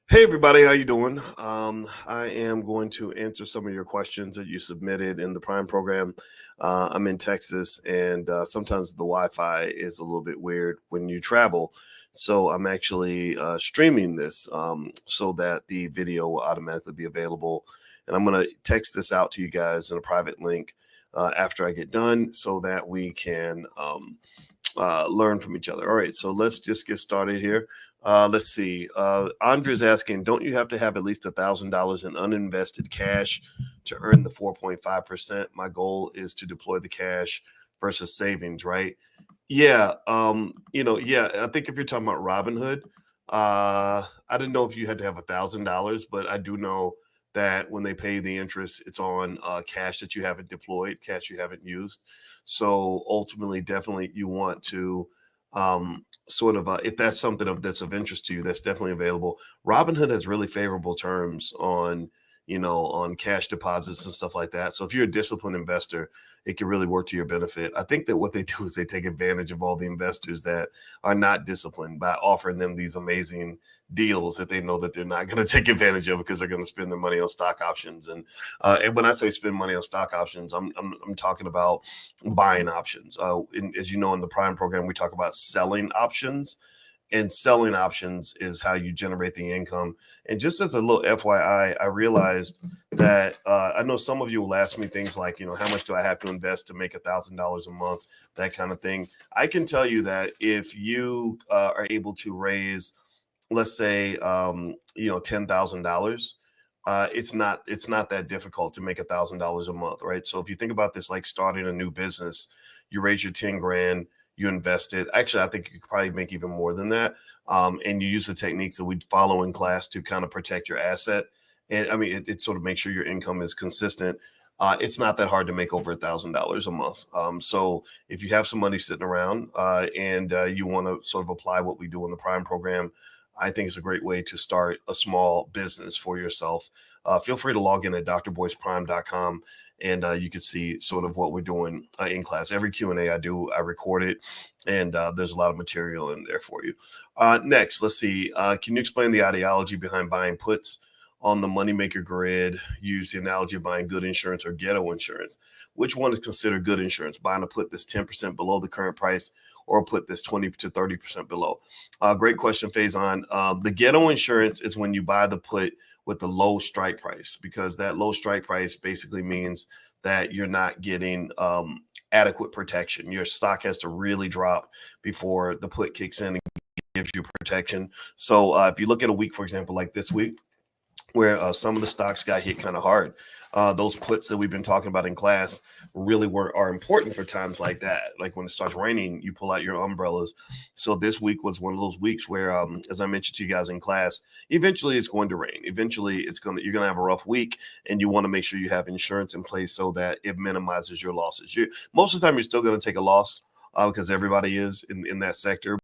Hey everybody, how you doing? I am going to answer some of your questions that you submitted in the Prime program. I'm in Texas, and sometimes the Wi-Fi is a little bit weird when you travel. So I'm actually streaming this so that the video will automatically be available. And I'm going to text this out to you guys in a private link after I get done, so that we can learn from each other. All right, so let's just get started here. Let's see. Andre's asking, don't you have to have at least $1,000 in uninvested cash to earn the 4.5%? My goal is to deploy the cash versus savings, right? Yeah. Yeah, I think if you're talking about Robinhood, I didn't know if you had to have $1,000, but I do know that when they pay the interest, it's on cash that you haven't deployed, cash you haven't used. So ultimately, definitely you want to if that's something that's of interest to you, that's definitely available. Robinhood has really favorable terms on on cash deposits and stuff like that. So if you're a disciplined investor, it can really work to your benefit. I think that what they do is they take advantage of all the investors that are not disciplined by offering them these amazing deals that they know that they're not going to take advantage of because they're going to spend their money on stock options. And when I say spend money on stock options, I'm talking about buying options. As you know, in the Prime program, we talk about selling options, and selling options is how you generate the income. And just as a little FYI, I realized that I know some of you will ask me things like, how much do I have to invest to make $1,000 a month, that kind of thing. I can tell you that if you are able to raise, let's say, $10,000. It's not that difficult to make $1,000 a month, right? So if you think about this like starting a new business, you raise your 10 grand, you invest it. Actually, I think you could probably make even more than that. And you use the techniques that we follow in class to kind of protect your asset. And I mean, it sort of makes sure your income is consistent. It's not that hard to make over $1,000 a month. So if you have some money sitting around and you want to sort of apply what we do in the Prime program, I think it's a great way to start a small business for yourself. Feel free to log in at drboyceprime.com, and you can see sort of what we're doing in class. Every Q&A I do, I record it, and there's a lot of material in there for you. Next, let's see. Can you explain the ideology behind buying puts on the moneymaker grid? Use the analogy of buying good insurance or ghetto insurance. Which one is considered good insurance? Buying a put that's 10% below the current price, or a put that's 20 to 30% below? Great question, Faison. The ghetto insurance is when you buy the put with the low strike price, because that low strike price basically means that you're not getting adequate protection. Your stock has to really drop before the put kicks in and gives you protection. So if you look at a week, for example, like this week, where some of the stocks got hit kind of hard. Those puts that we've been talking about in class really are important for times like that. Like when it starts raining, you pull out your umbrellas. So this week was one of those weeks where, as I mentioned to you guys in class, eventually it's going to rain. Eventually you're gonna have a rough week, and you want to make sure you have insurance in place so that it minimizes your losses. Most of the time, you're still going to take a loss because everybody is in that sector.